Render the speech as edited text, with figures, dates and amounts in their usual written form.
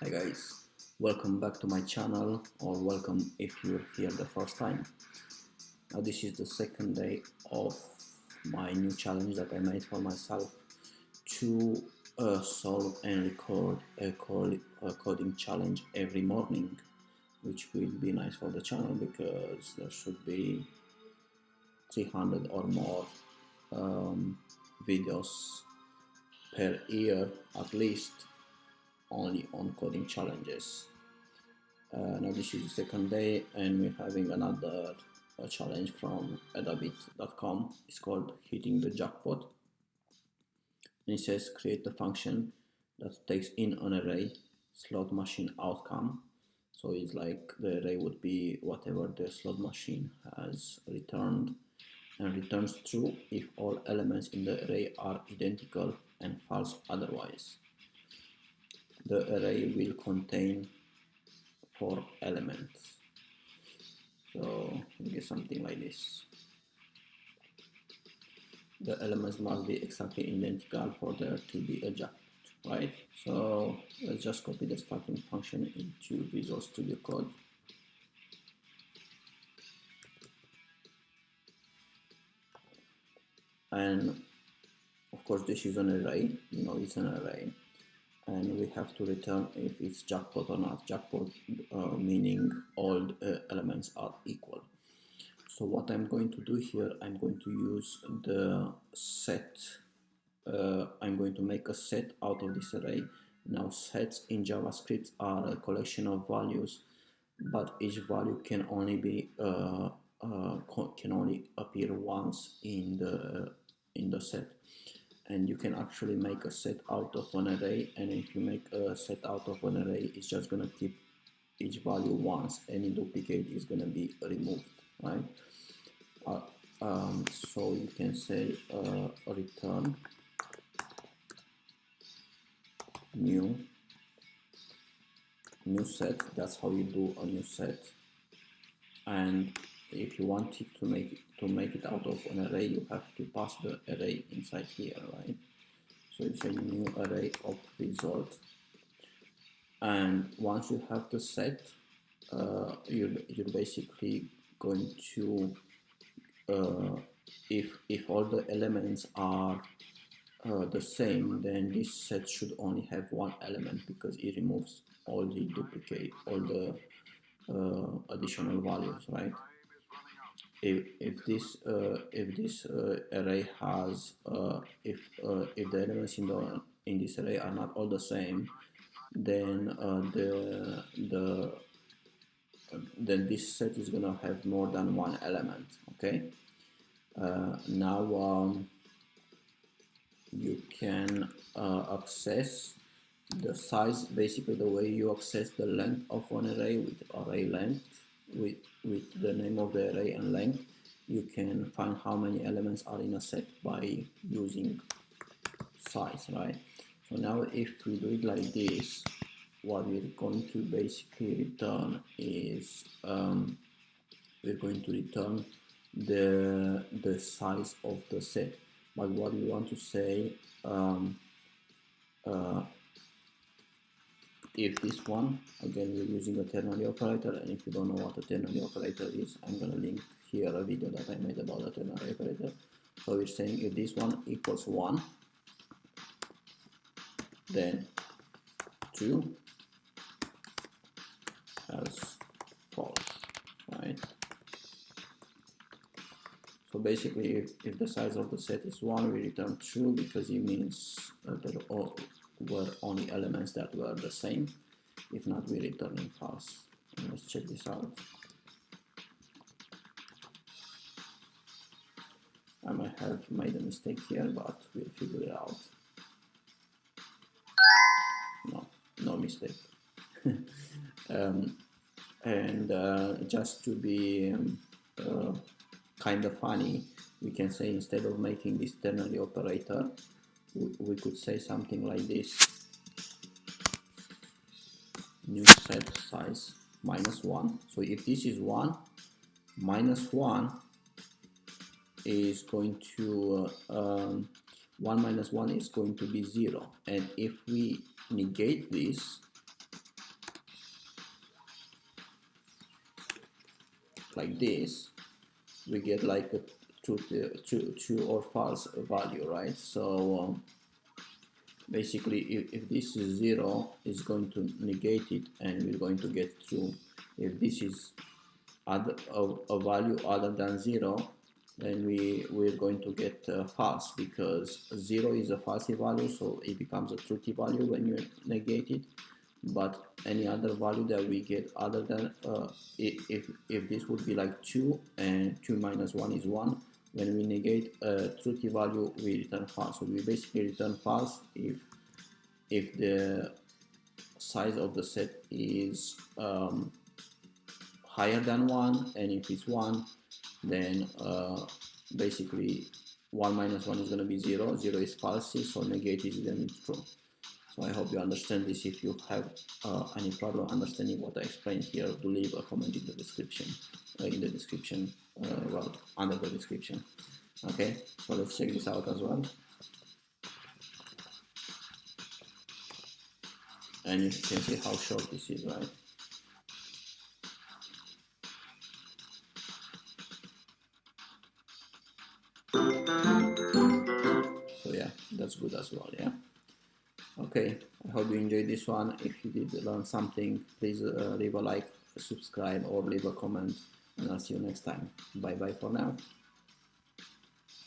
Hi guys, welcome back to my channel, or welcome if you're here the first time. Now this is the second day of my new challenge that I made for myself to solve and record a coding challenge every morning, which will be nice for the channel because there should be 300 or more videos per year at least only on coding challenges. Now this is the second day and we're having another challenge from Edabit.com. It's called Hitting the Jackpot. And it says create a function that takes in an array slot machine outcome. So it's like the array would be whatever the slot machine has returned, and returns true if all elements in the array are identical and false otherwise. The array will contain 4 elements. So we get something like this. The elements must be exactly identical for there to be a jackpot, right? So let's just copy the starting function into Visual Studio Code. And of course this is an array, it's an array. And we have to return if it's jackpot or not. Jackpot meaning all elements are equal. So what I'm going to do here, I'm going to use the set. I'm going to make a set out of this array. Now sets in JavaScript are a collection of values, but each value can only be can only appear once in the set. And you can actually make a set out of an array, and if you make a set out of an array, it's just gonna keep each value once. Any duplicate is gonna be removed, right? So you can say return new set. That's how you do a new set. And if you want it to make it out of an array, you have to pass the array inside here, right? So it's a new array of result. And once you have the set, you're basically going to if all the elements are the same, then this set should only have one element because it removes all the additional values, right? If this array has if the elements in this array are not all the same, then then this set is gonna have more than one element. Okay. Now you can access the size. Basically, the way you access the length of an array with array length, with the name of the array and length, you can find how many elements are in a set by using size, right? So now if we do it like this, what we're going to basically return is we're going to return the size of the set. But what we want to say, if this one, again we're using a ternary operator, and if you don't know what a ternary operator is, I'm going to link here a video that I made about a ternary operator. So we're saying if this one equals 1, then 2, else false, right? So basically, if the size of the set is 1, we return true because it means there were only elements that were the same. If not, we return false. And let's check this out. I might have made a mistake here, but we'll figure it out. No mistake. And just to be kind of funny, we can say instead of making this ternary operator, we could say something like this: new set size -1. So if this is 1, -1 is going to 1 minus 1 is going to be 0, and if we negate this, like this, we get like a true or false value, right? So basically, if this is 0, it's going to negate it, and we're going to get true. If this is a value other than 0, then we're going to get false, because 0 is a falsy value, so it becomes a truthy value when you negate it. But any other value that we get other than if this would be like 2, and 2 minus 1 is 1, when we negate a truthy value, we return false. So we basically return false if the size of the set is higher than 1, and if it's 1, then basically 1 minus 1 is going to be 0. 0 is false, so negate is then it's true. So I hope you understand this. If you have any problem understanding what I explained here, do leave a comment in the description, well, under the description. Okay, so let's check this out as well. And you can see how short this is, right? So yeah, that's good as well, yeah. Okay, I hope you enjoyed this one. If you did learn something, please leave a like, subscribe, or leave a comment, and I'll see you next time. Bye bye for now.